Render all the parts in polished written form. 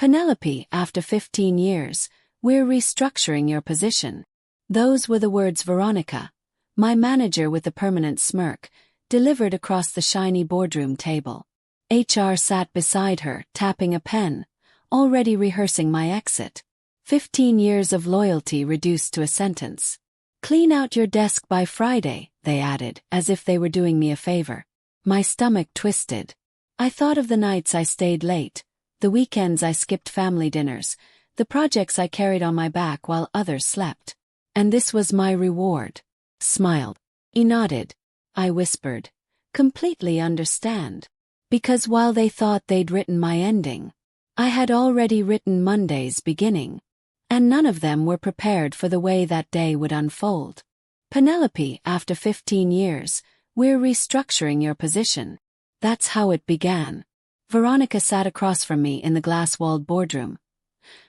Penelope, after 15 years, we're restructuring your position. Those were the words Veronica, my manager with the permanent smirk, delivered across the shiny boardroom table. HR sat beside her, tapping a pen, already rehearsing my exit. 15 years of loyalty reduced to a sentence. Clean out your desk by Friday, they added, as if they were doing me a favor. My stomach twisted. I thought of the nights I stayed late, the weekends I skipped family dinners, the projects I carried on my back while others slept. And this was my reward. Smiled. He nodded. I whispered. Completely understand. Because while they thought they'd written my ending, I had already written Monday's beginning. And none of them were prepared for the way that day would unfold. Penelope, after 15 years, we're restructuring your position. That's how it began. Veronica sat across from me in the glass-walled boardroom.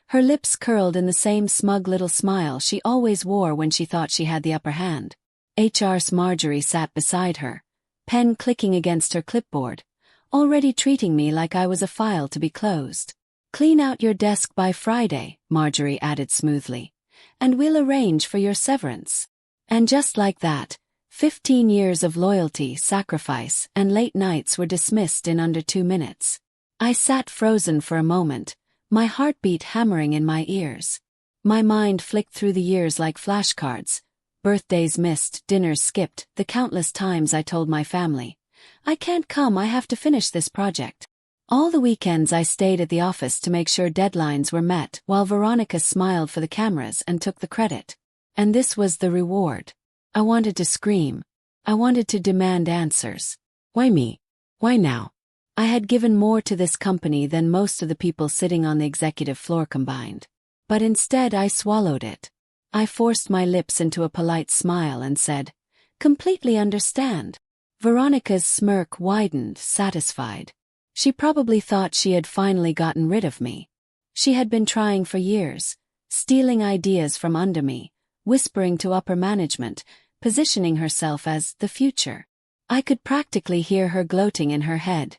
Her lips curled in the same smug little smile she always wore when she thought she had the upper hand. HR's Marjorie sat beside her, pen clicking against her clipboard, already treating me like I was a file to be closed. Clean out your desk by Friday, Marjorie added smoothly, and we'll arrange for your severance. And just like that, 15 years of loyalty, sacrifice, and late nights were dismissed in under 2 minutes. I sat frozen for a moment, my heartbeat hammering in my ears. My mind flicked through the years like flashcards, birthdays missed, dinners skipped, the countless times I told my family, I can't come, I have to finish this project. All the weekends I stayed at the office to make sure deadlines were met while Veronica smiled for the cameras and took the credit. And this was the reward. I wanted to scream. I wanted to demand answers. Why me? Why now? I had given more to this company than most of the people sitting on the executive floor combined. But instead I swallowed it. I forced my lips into a polite smile and said, completely understand. Veronica's smirk widened, satisfied. She probably thought she had finally gotten rid of me. She had been trying for years, stealing ideas from under me, whispering to upper management, positioning herself as the future. I could practically hear her gloating in her head.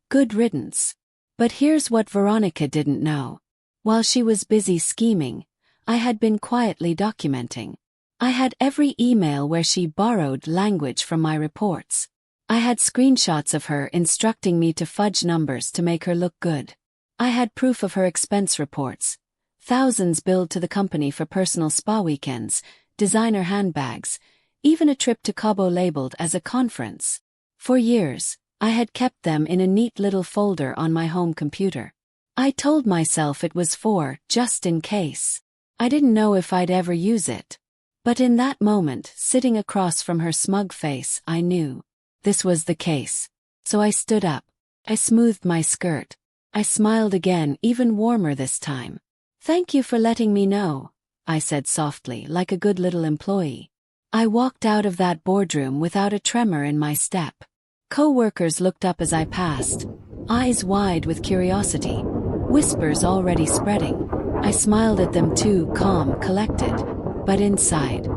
Good riddance. But here's what Veronica didn't know. While she was busy scheming, I had been quietly documenting. I had every email where she borrowed language from my reports. I had screenshots of her instructing me to fudge numbers to make her look good. I had proof of her expense reports. Thousands billed to the company for personal spa weekends, designer handbags, even a trip to Cabo labeled as a conference. For years, I had kept them in a neat little folder on my home computer. I told myself it was for just in case. I didn't know if I'd ever use it. But in that moment, sitting across from her smug face, I knew. This was the case. So I stood up. I smoothed my skirt. I smiled again, even warmer this time. Thank you for letting me know, I said softly, like a good little employee. I walked out of that boardroom without a tremor in my step. Co-workers looked up as I passed, eyes wide with curiosity, whispers already spreading. I smiled at them too, calm, collected. But inside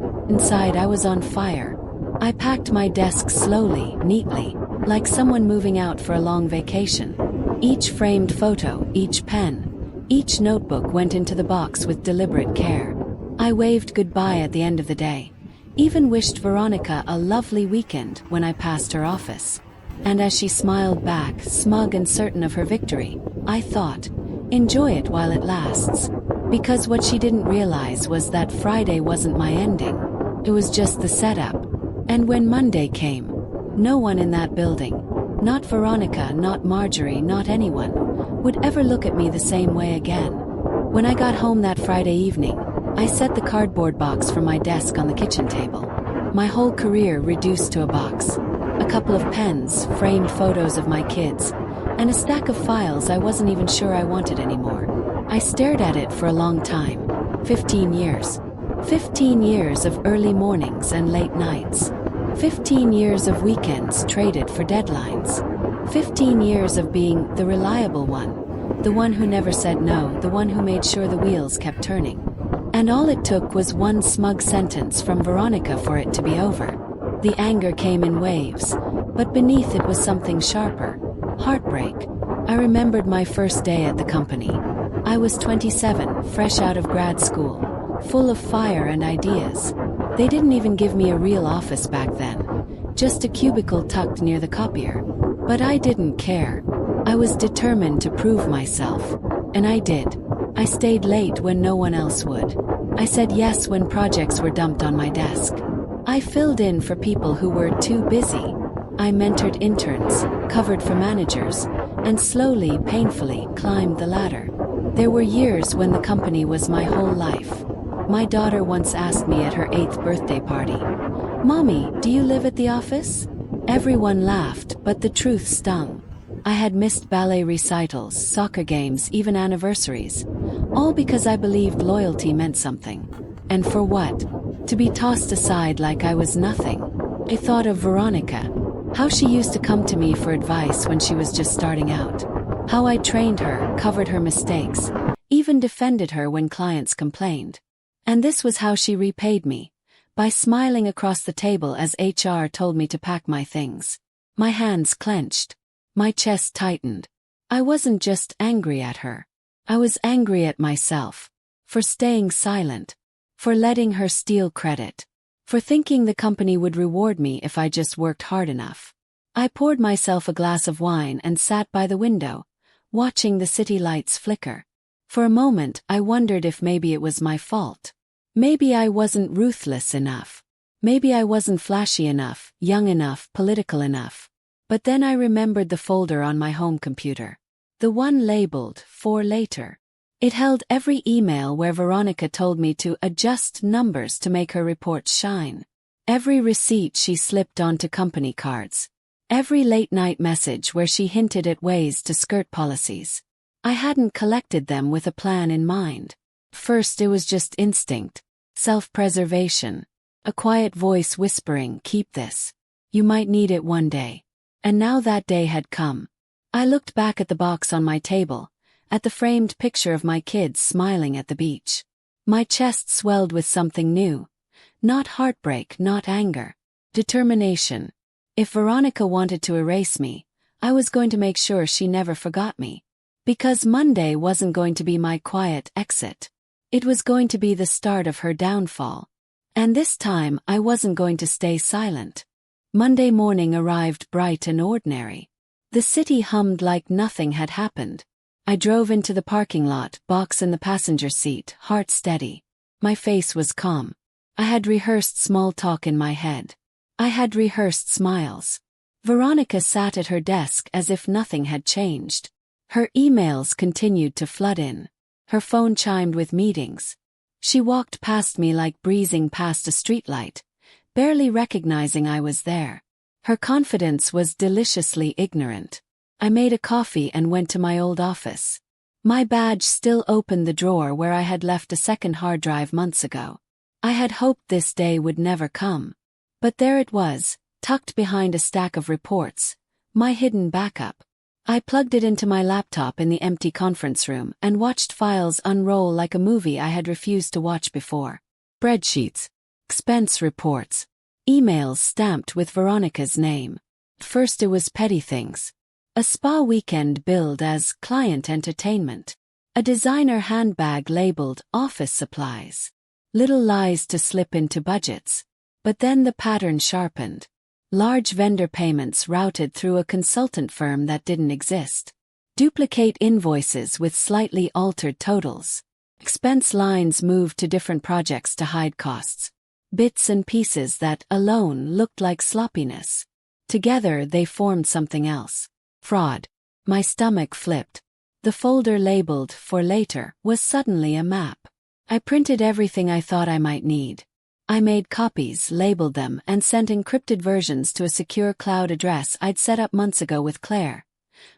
I was on fire. I packed my desk slowly, neatly, like someone moving out for a long vacation. Each framed photo, each pen, each notebook went into the box with deliberate care. I waved goodbye at the end of the day, even wished Veronica a lovely weekend when I passed her office. And as she smiled back, smug and certain of her victory, I thought, enjoy it while it lasts. Because what she didn't realize was that Friday wasn't my ending. It was just the setup. And when Monday came, no one in that building, not Veronica, not Marjorie, not anyone, would ever look at me the same way again. When I got home that Friday evening, I set the cardboard box from my desk on the kitchen table. My whole career reduced to a box. A couple of pens, framed photos of my kids, and a stack of files I wasn't even sure I wanted anymore. I stared at it for a long time. 15 years. 15 years of early mornings and late nights. 15 years of weekends traded for deadlines. 15 years of being the reliable one, the one who never said no, the one who made sure the wheels kept turning. And all it took was one smug sentence from Veronica for it to be over. The anger came in waves, but beneath it was something sharper. Heartbreak. I remembered my first day at the company. I was 27, fresh out of grad school, full of fire and ideas. They didn't even give me a real office back then, just a cubicle tucked near the copier. But I didn't care. I was determined to prove myself. And I did. I stayed late when no one else would. I said yes when projects were dumped on my desk. I filled in for people who were too busy. I mentored interns, covered for managers, and slowly, painfully, climbed the ladder. There were years when the company was my whole life. My daughter once asked me at her 8th birthday party, "Mommy, do you live at the office?" Everyone laughed, but the truth stung. I had missed ballet recitals, soccer games, even anniversaries, all because I believed loyalty meant something. And for what? To be tossed aside like I was nothing. I thought of Veronica, how she used to come to me for advice when she was just starting out. How I trained her, covered her mistakes, even defended her when clients complained. And this was how she repaid me, by smiling across the table as HR told me to pack my things. My hands clenched. My chest tightened. I wasn't just angry at her. I was angry at myself. For staying silent. For letting her steal credit. For thinking the company would reward me if I just worked hard enough. I poured myself a glass of wine and sat by the window, watching the city lights flicker. For a moment I wondered if maybe it was my fault. Maybe I wasn't ruthless enough. Maybe I wasn't flashy enough, young enough, political enough. But then I remembered the folder on my home computer. The one labeled, "For Later." It held every email where Veronica told me to adjust numbers to make her reports shine. Every receipt she slipped onto company cards. Every late-night message where she hinted at ways to skirt policies. I hadn't collected them with a plan in mind. First it was just instinct. Self-preservation. A quiet voice whispering, "Keep this. You might need it one day." And now that day had come. I looked back at the box on my table, at the framed picture of my kids smiling at the beach. My chest swelled with something new. Not heartbreak, not anger. Determination. If Veronica wanted to erase me, I was going to make sure she never forgot me. Because Monday wasn't going to be my quiet exit. It was going to be the start of her downfall. And this time I wasn't going to stay silent. Monday morning arrived bright and ordinary. The city hummed like nothing had happened. I drove into the parking lot, box in the passenger seat, heart steady. My face was calm. I had rehearsed small talk in my head. I had rehearsed smiles. Veronica sat at her desk as if nothing had changed. Her emails continued to flood in. Her phone chimed with meetings. She walked past me like breezing past a streetlight, barely recognizing I was there. Her confidence was deliciously ignorant. I made a coffee and went to my old office. My badge still opened the drawer where I had left a second hard drive months ago. I had hoped this day would never come. But there it was, tucked behind a stack of reports, my hidden backup. I plugged it into my laptop in the empty conference room and watched files unroll like a movie I had refused to watch before. Spreadsheets. Expense reports. Emails stamped with Veronica's name. First it was petty things. A spa weekend billed as client entertainment. A designer handbag labeled office supplies. Little lies to slip into budgets. But then the pattern sharpened. Large vendor payments routed through a consultant firm that didn't exist. Duplicate invoices with slightly altered totals. Expense lines moved to different projects to hide costs. Bits and pieces that, alone, looked like sloppiness. Together they formed something else. Fraud. My stomach flipped. The folder labeled, "For Later," was suddenly a map. I printed everything I thought I might need. I made copies, labeled them, and sent encrypted versions to a secure cloud address I'd set up months ago with Claire,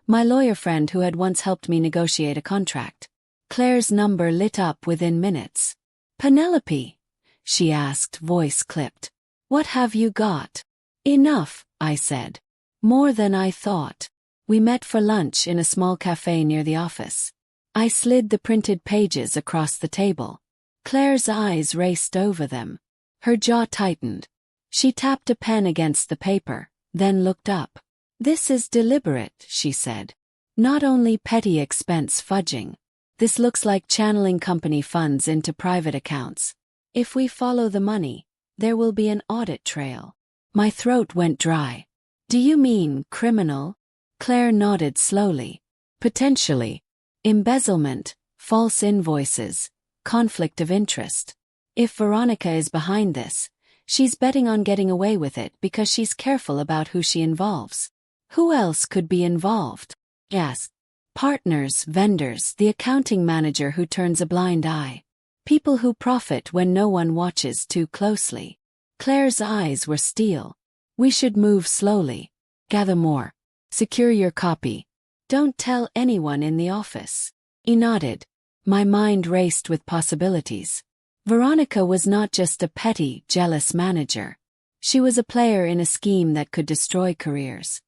my lawyer friend who had once helped me negotiate a contract. Claire's number lit up within minutes. "Penelope?" she asked, voice clipped. "What have you got?" "Enough," I said. "More than I thought." We met for lunch in a small cafe near the office. I slid the printed pages across the table. Claire's eyes raced over them. Her jaw tightened. She tapped a pen against the paper, then looked up. "This is deliberate," she said. "Not only petty expense fudging. This looks like channeling company funds into private accounts. If we follow the money, there will be an audit trail. My throat went dry. Do you mean criminal? Claire nodded slowly. Potentially. Embezzlement, false invoices, conflict of interest. If Veronica is behind this, she's betting on getting away with it because she's careful about who she involves. Who else could be involved? Yes. Partners, vendors, the accounting manager who turns a blind eye. People who profit when no one watches too closely. Claire's eyes were steel. We should move slowly. Gather more. Secure your copy. Don't tell anyone in the office. He nodded. My mind raced with possibilities. Veronica was not just a petty, jealous manager. She was a player in a scheme that could destroy careers.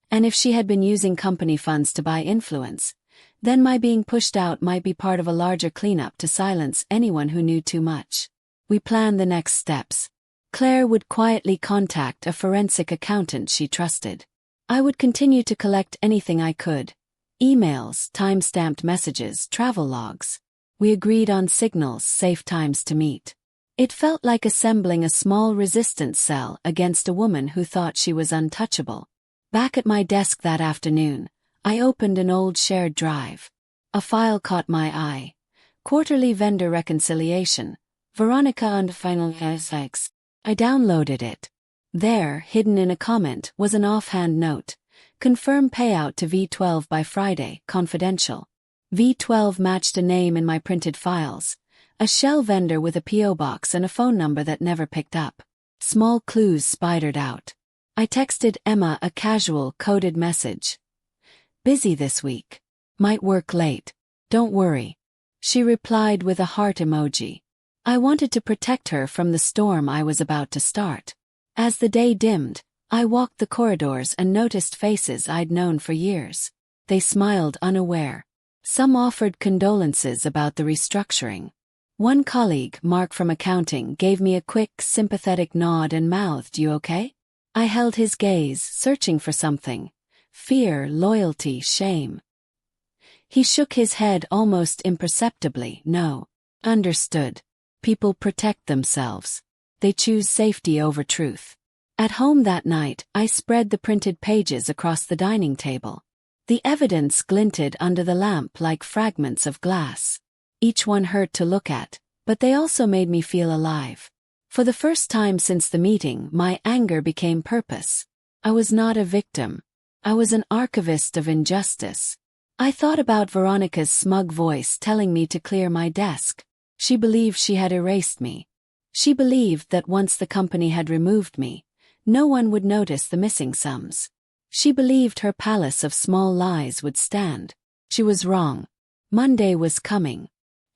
And if she had been using company funds to buy influence, then my being pushed out might be part of a larger cleanup to silence anyone who knew too much. We planned the next steps. Claire would quietly contact a forensic accountant she trusted. I would continue to collect anything I could. Emails, time-stamped messages, travel logs. We agreed on signals, safe times to meet. It felt like assembling a small resistance cell against a woman who thought she was untouchable. Back at my desk that afternoon, I opened an old shared drive. A file caught my eye. Quarterly vendor reconciliation. Veronica and final SX. I downloaded it. There, hidden in a comment, was an offhand note. Confirm payout to V12 by Friday, confidential. V12 matched a name in my printed files. A shell vendor with a P.O. box and a phone number that never picked up. Small clues spidered out. I texted Emma a casual, coded message. Busy this week. Might work late. Don't worry. She replied with a heart emoji. I wanted to protect her from the storm I was about to start. As the day dimmed, I walked the corridors and noticed faces I'd known for years. They smiled unaware. Some offered condolences about the restructuring. One colleague, Mark from accounting, gave me a quick, sympathetic nod and mouthed, "You okay?" I held his gaze, searching for something. Fear, loyalty, shame. He shook his head almost imperceptibly. No. Understood. People protect themselves. They choose safety over truth. At home that night, I spread the printed pages across the dining table. The evidence glinted under the lamp like fragments of glass. Each one hurt to look at, but they also made me feel alive. For the first time since the meeting, my anger became purpose. I was not a victim. I was an archivist of injustice. I thought about Veronica's smug voice telling me to clear my desk. She believed she had erased me. She believed that once the company had removed me, no one would notice the missing sums. She believed her palace of small lies would stand. She was wrong. Monday was coming.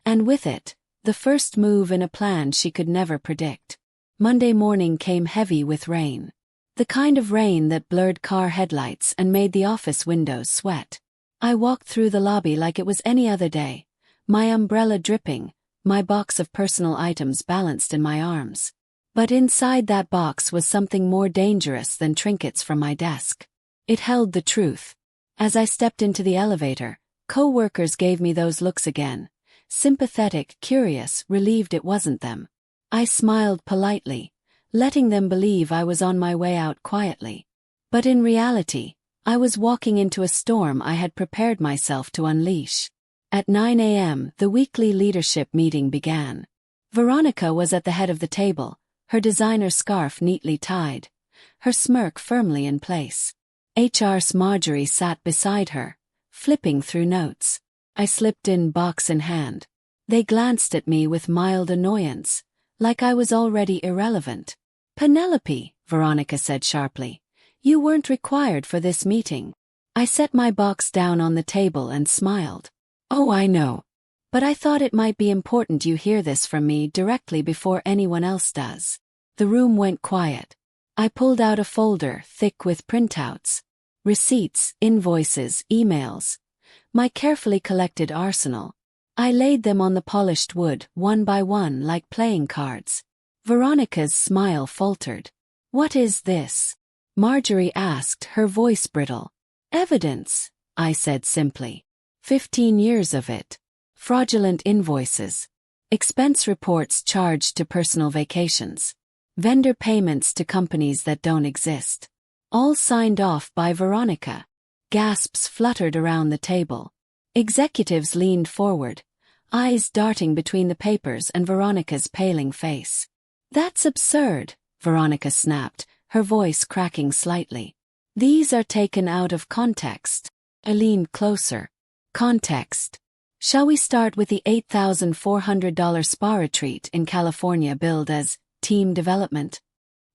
And with it, the first move in a plan she could never predict. Monday morning came heavy with rain. The kind of rain that blurred car headlights and made the office windows sweat. I walked through the lobby like it was any other day, my umbrella dripping, my box of personal items balanced in my arms. But inside that box was something more dangerous than trinkets from my desk. It held the truth. As I stepped into the elevator, co-workers gave me those looks again. Sympathetic, curious, relieved it wasn't them. I smiled politely, letting them believe I was on my way out quietly. But in reality, I was walking into a storm I had prepared myself to unleash. At 9 a.m., the weekly leadership meeting began. Veronica was at the head of the table, her designer scarf neatly tied, her smirk firmly in place. HR's Marjorie sat beside her, flipping through notes. I slipped in, box in hand. They glanced at me with mild annoyance, like I was already irrelevant. "Penelope," Veronica said sharply, "you weren't required for this meeting." I set my box down on the table and smiled. "Oh, I know. But I thought it might be important you hear this from me directly before anyone else does." The room went quiet. I pulled out a folder thick with printouts. Receipts, invoices, emails. My carefully collected arsenal. I laid them on the polished wood, one by one like playing cards. Veronica's smile faltered. "What is this?" Marjorie asked, her voice brittle. "Evidence," I said simply. 15 years of it. fraudulent invoices, expense reports charged to personal vacations, vendor payments to companies that don't exist. All signed off by Veronica. Gasps fluttered around the table. Executives leaned forward, eyes darting between the papers and Veronica's paling face. "That's absurd," Veronica snapped, her voice cracking slightly. "These are taken out of context." I leaned closer. Context. Shall we start with the $8,400 spa retreat in California billed as team development?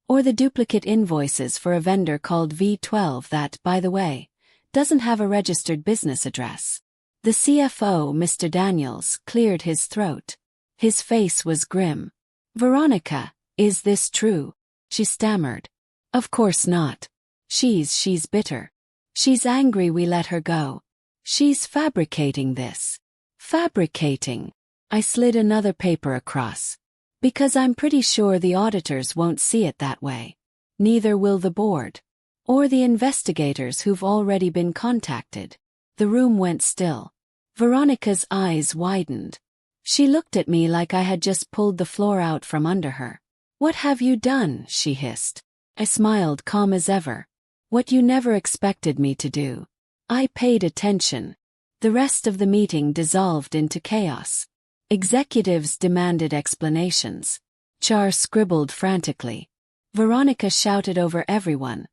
Or the duplicate invoices for a vendor called V12 that, by the way, doesn't have a registered business address? The CFO, Mr. Daniels, cleared his throat. His face was grim. "Veronica, is this true?" she stammered. "Of course not. She's bitter. She's angry we let her go. She's fabricating this." Fabricating. I slid another paper across. "Because I'm pretty sure the auditors won't see it that way. Neither will the board. Or the investigators who've already been contacted." The room went still. Veronica's eyes widened. She looked at me like I had just pulled the floor out from under her. "What have you done?" she hissed. I smiled, calm as ever. "What you never expected me to do." I paid attention. The rest of the meeting dissolved into chaos. Executives demanded explanations. Char scribbled frantically. Veronica shouted over everyone,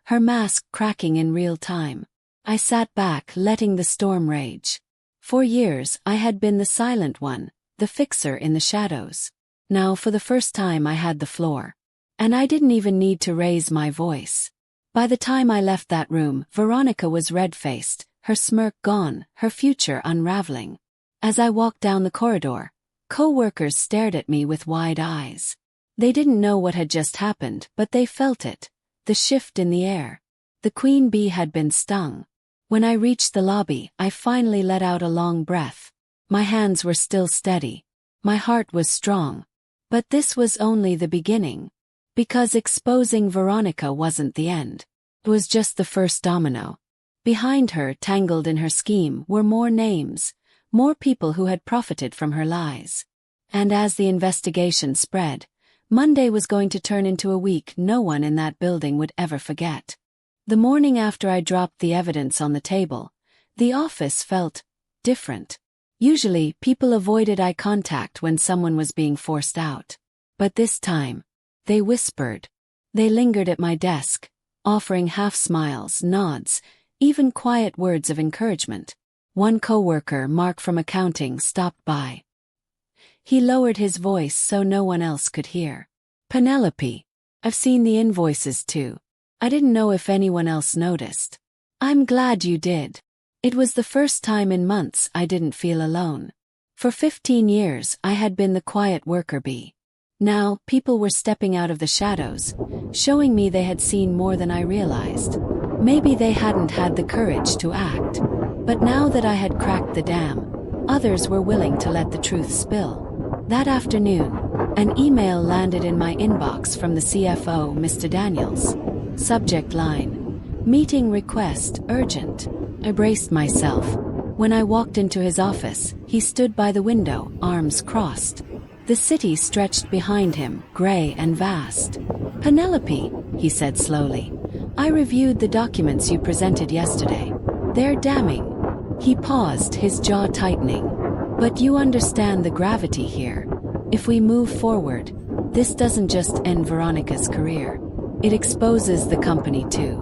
her mask cracking in real time. I sat back, letting the storm rage. For years, I had been the silent one, the fixer in the shadows. Now, for the first time, I had the floor. And I didn't even need to raise my voice. By the time I left that room, Veronica was red-faced, her smirk gone, her future unraveling. As I walked down the corridor, co-workers stared at me with wide eyes. They didn't know what had just happened, but they felt it, the shift in the air. The queen bee had been stung. When I reached the lobby, I finally let out a long breath. My hands were still steady. My heart was strong. But this was only the beginning. Because exposing Veronica wasn't the end. It was just the first domino. Behind her, tangled in her scheme, were more names, more people who had profited from her lies. And as the investigation spread, Monday was going to turn into a week no one in that building would ever forget. The morning after I dropped the evidence on the table, the office felt different. Usually, people avoided eye contact when someone was being forced out. But this time, they whispered. They lingered at my desk, offering half smiles, nods, even quiet words of encouragement. One coworker, Mark from accounting, stopped by. He lowered his voice so no one else could hear. "Penelope, I've seen the invoices too. I didn't know if anyone else noticed." "I'm glad you did." It was the first time in months I didn't feel alone. For 15 years, I had been the quiet worker bee. Now, people were stepping out of the shadows, showing me they had seen more than I realized. Maybe they hadn't had the courage to act. But now that I had cracked the dam, others were willing to let the truth spill. That afternoon, an email landed in my inbox from the CFO, Mr. Daniels. Subject line: "Meeting request, urgent." I braced myself. When I walked into his office, he stood by the window, arms crossed. The city stretched behind him, gray and vast. "Penelope," he said slowly, "I reviewed the documents you presented yesterday. They're damning." He paused, his jaw tightening. "But you understand the gravity here. If we move forward, this doesn't just end Veronica's career. It exposes the company too.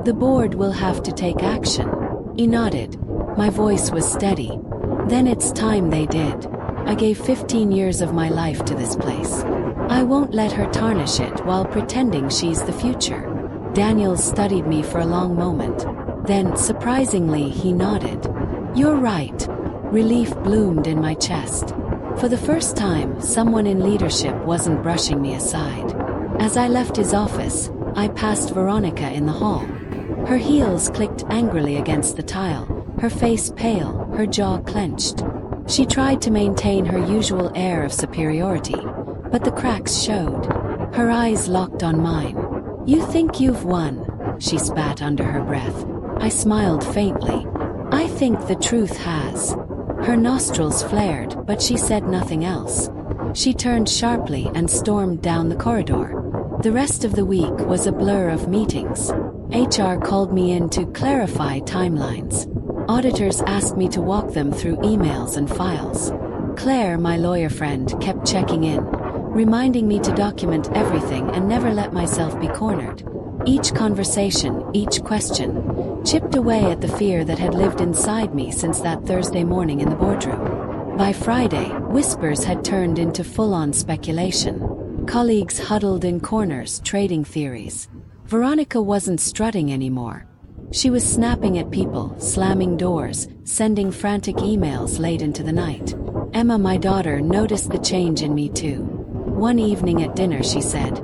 The board will have to take action." He nodded. My voice was steady. "Then it's time they did. I gave 15 years of my life to this place. I won't let her tarnish it while pretending she's the future." Daniels studied me for a long moment. Then, surprisingly, he nodded. "You're right." Relief bloomed in my chest. For the first time, someone in leadership wasn't brushing me aside. As I left his office, I passed Veronica in the hall. Her heels clicked angrily against the tile, her face pale, her jaw clenched. She tried to maintain her usual air of superiority, but the cracks showed. Her eyes locked on mine. "You think you've won," she spat under her breath. I smiled faintly. "I think the truth has." Her nostrils flared, but she said nothing else. She turned sharply and stormed down the corridor. The rest of the week was a blur of meetings. HR called me in to clarify timelines. Auditors asked me to walk them through emails and files. Claire, my lawyer friend, kept checking in, reminding me to document everything and never let myself be cornered. Each conversation, each question, chipped away at the fear that had lived inside me since that Thursday morning in the boardroom. By Friday, whispers had turned into full-on speculation. Colleagues huddled in corners, trading theories. Veronica wasn't strutting anymore. She was snapping at people, slamming doors, sending frantic emails late into the night. Emma, my daughter, noticed the change in me too. One evening at dinner she said,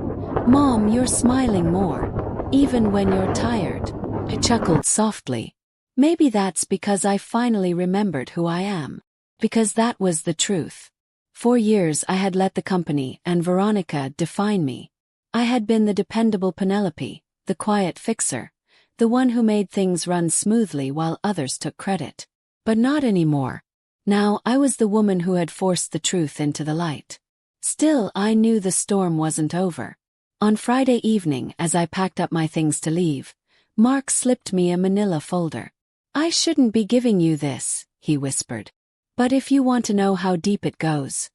"Mom, you're smiling more, even when you're tired." I chuckled softly. Maybe that's because I finally remembered who I am. Because that was the truth. For years I had let the company and Veronica define me. I had been the dependable Penelope, the quiet fixer, the one who made things run smoothly while others took credit. But not anymore. Now I was the woman who had forced the truth into the light. Still, I knew the storm wasn't over. On Friday evening, as I packed up my things to leave, Mark slipped me a manila folder. "I shouldn't be giving you this," he whispered. "But if you want to know how deep it goes,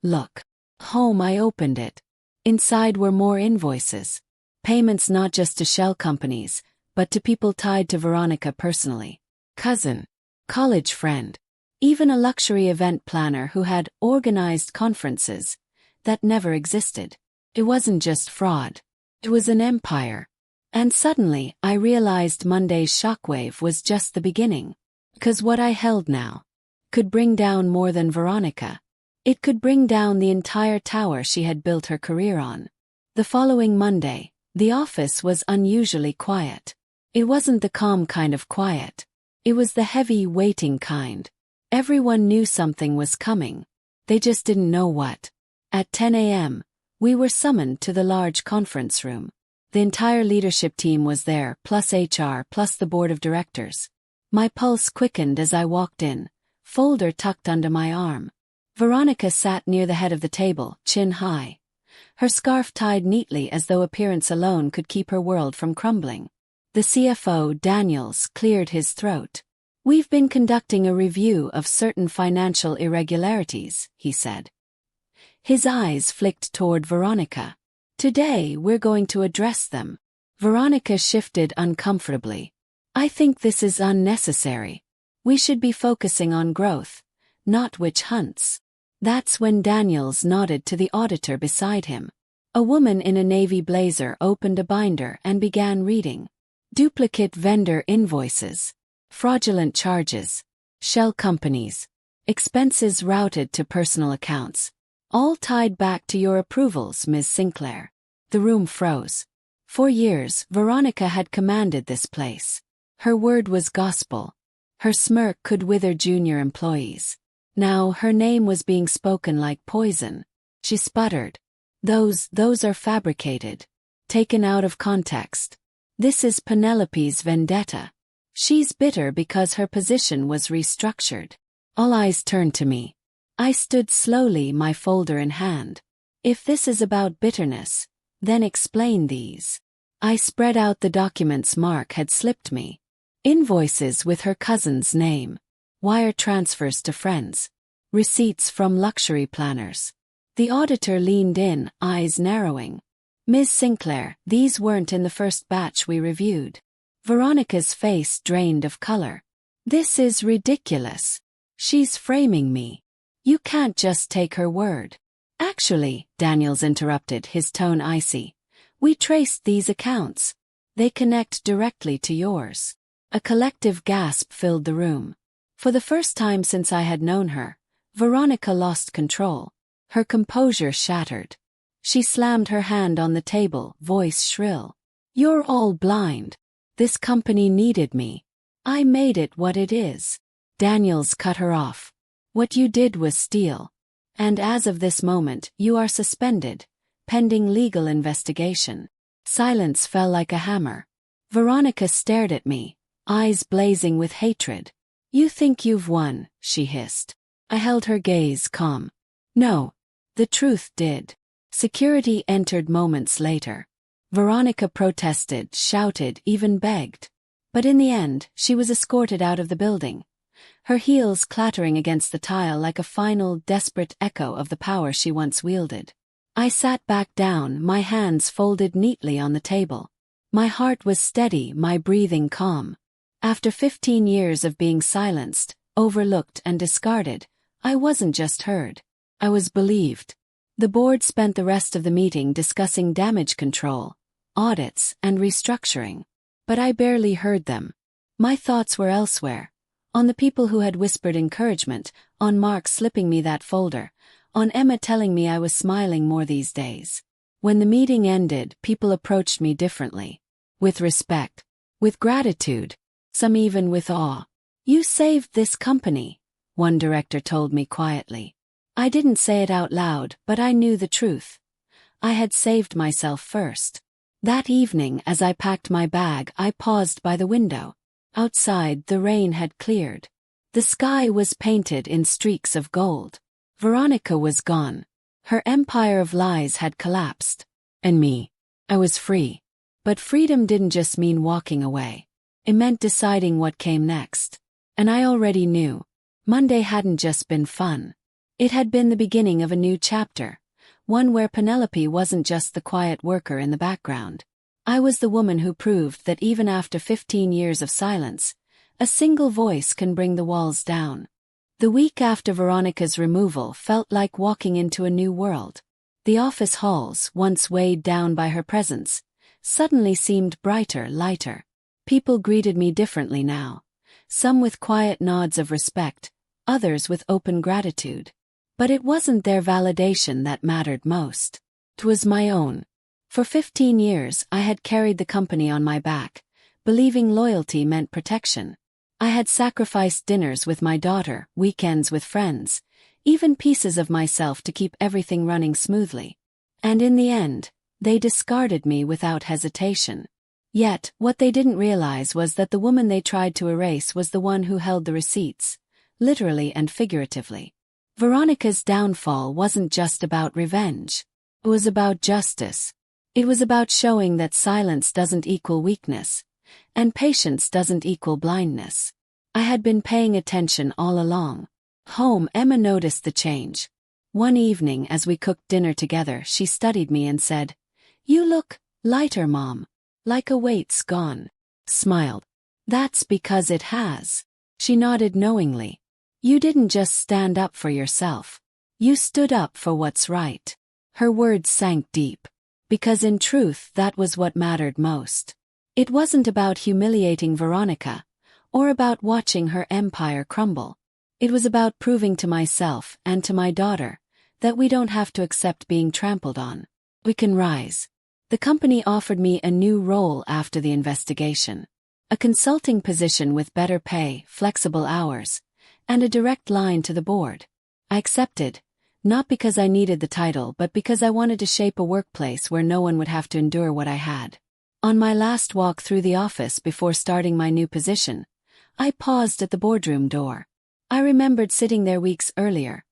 look." Home, I opened it. Inside were more invoices. Payments not just to shell companies, but to people tied to Veronica personally. Cousin, college friend, even a luxury event planner who had organized conferences that never existed. It wasn't just fraud. It was an empire. And suddenly, I realized Monday's shockwave was just the beginning. Because what I held now could bring down more than Veronica. It could bring down the entire tower she had built her career on. The following Monday, the office was unusually quiet. It wasn't the calm kind of quiet. It was the heavy, waiting kind. Everyone knew something was coming. They just didn't know what. At 10 a.m., we were summoned to the large conference room. The entire leadership team was there, plus HR, plus the board of directors. My pulse quickened as I walked in, folder tucked under my arm. Veronica sat near the head of the table, chin high. Her scarf tied neatly as though appearance alone could keep her world from crumbling. The CFO, Daniels, cleared his throat. "We've been conducting a review of certain financial irregularities," he said. His eyes flicked toward Veronica. "Today we're going to address them." Veronica shifted uncomfortably. "I think this is unnecessary. We should be focusing on growth, not witch hunts." That's when Daniels nodded to the auditor beside him. A woman in a navy blazer opened a binder and began reading. Duplicate vendor invoices. Fraudulent charges. Shell companies. Expenses routed to personal accounts. All tied back to your approvals, Ms. Sinclair. The room froze. For years, Veronica had commanded this place. Her word was gospel. Her smirk could wither junior employees. Now her name was being spoken like poison. She sputtered. Those are fabricated. Taken out of context. This is Penelope's vendetta. She's bitter because her position was restructured." All eyes turned to me. I stood slowly, my folder in hand. "If this is about bitterness, then explain these." I spread out the documents Mark had slipped me. Invoices with her cousin's name. Wire transfers to friends. Receipts from luxury planners. The auditor leaned in, eyes narrowing. "Ms. Sinclair, these weren't in the first batch we reviewed." Veronica's face drained of color. "This is ridiculous. She's framing me. You can't just take her word." "Actually," Daniels interrupted, his tone icy, "we traced these accounts. They connect directly to yours." A collective gasp filled the room. For the first time since I had known her, Veronica lost control. Her composure shattered. She slammed her hand on the table, voice shrill. "You're all blind. This company needed me. I made it what it is." Daniels cut her off. "What you did was steal. And as of this moment, you are suspended, pending legal investigation." Silence fell like a hammer. Veronica stared at me, eyes blazing with hatred. You think you've won, she hissed. I held her gaze calm. No. The truth did. Security entered moments later. Veronica protested, shouted, even begged. But in the end, she was escorted out of the building, her heels clattering against the tile like a final, desperate echo of the power she once wielded. I sat back down, my hands folded neatly on the table. My heart was steady, my breathing calm. After 15 years of being silenced, overlooked and discarded, I wasn't just heard. I was believed. The board spent the rest of the meeting discussing damage control, audits, and restructuring. But I barely heard them. My thoughts were elsewhere. On the people who had whispered encouragement, on Mark slipping me that folder, on Emma telling me I was smiling more these days. When the meeting ended, people approached me differently. With respect. With gratitude. Some even with awe. You saved this company, one director told me quietly. I didn't say it out loud, but I knew the truth. I had saved myself first. That evening, as I packed my bag, I paused by the window. Outside, the rain had cleared. The sky was painted in streaks of gold. Veronica was gone. Her empire of lies had collapsed. And me. I was free. But freedom didn't just mean walking away. It meant deciding what came next. And I already knew. Monday hadn't just been fun. It had been the beginning of a new chapter. One where Penelope wasn't just the quiet worker in the background. I was the woman who proved that even after 15 years of silence, a single voice can bring the walls down. The week after Veronica's removal felt like walking into a new world. The office halls, once weighed down by her presence, suddenly seemed brighter, lighter. People greeted me differently now. Some with quiet nods of respect, others with open gratitude. But it wasn't their validation that mattered most. It was my own. For 15 years, I had carried the company on my back, believing loyalty meant protection. I had sacrificed dinners with my daughter, weekends with friends, even pieces of myself to keep everything running smoothly. And in the end, they discarded me without hesitation. Yet, what they didn't realize was that the woman they tried to erase was the one who held the receipts, literally and figuratively. Veronica's downfall wasn't just about revenge. It was about justice. It was about showing that silence doesn't equal weakness, and patience doesn't equal blindness. I had been paying attention all along. Home, Emma noticed the change. One evening as we cooked dinner together, she studied me and said, "You look lighter, Mom. Like a weight's gone." Smiled. "That's because it has." She nodded knowingly. "You didn't just stand up for yourself. You stood up for what's right." Her words sank deep. Because in truth, that was what mattered most. It wasn't about humiliating Veronica, or about watching her empire crumble. It was about proving to myself and to my daughter that we don't have to accept being trampled on. We can rise. The company offered me a new role after the investigation. A consulting position with better pay, flexible hours, and a direct line to the board. I accepted, not because I needed the title but because I wanted to shape a workplace where no one would have to endure what I had. On my last walk through the office before starting my new position, I paused at the boardroom door. I remembered sitting there weeks earlier,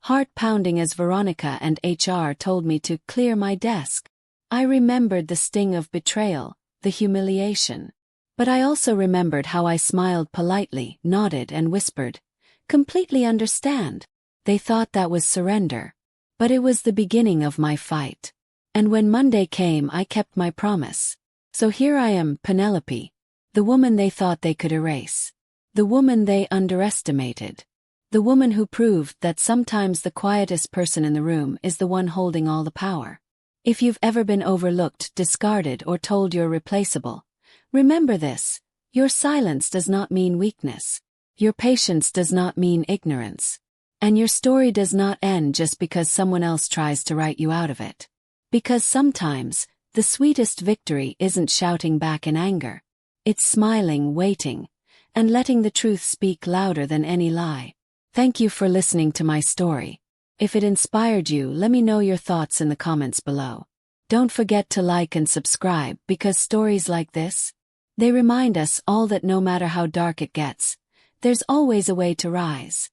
heart pounding as Veronica and HR told me to clear my desk. I remembered the sting of betrayal, the humiliation. But I also remembered how I smiled politely, nodded and whispered, "Completely understand." They thought that was surrender. But it was the beginning of my fight. And when Monday came, I kept my promise. So here I am, Penelope. The woman they thought they could erase. The woman they underestimated. The woman who proved that sometimes the quietest person in the room is the one holding all the power. If you've ever been overlooked, discarded, or told you're replaceable, remember this: your silence does not mean weakness. Your patience does not mean ignorance. And your story does not end just because someone else tries to write you out of it. Because sometimes, the sweetest victory isn't shouting back in anger. It's smiling, waiting, and letting the truth speak louder than any lie. Thank you for listening to my story. If it inspired you, let me know your thoughts in the comments below. Don't forget to like and subscribe, because stories like this, they remind us all that no matter how dark it gets, There's always a way to rise.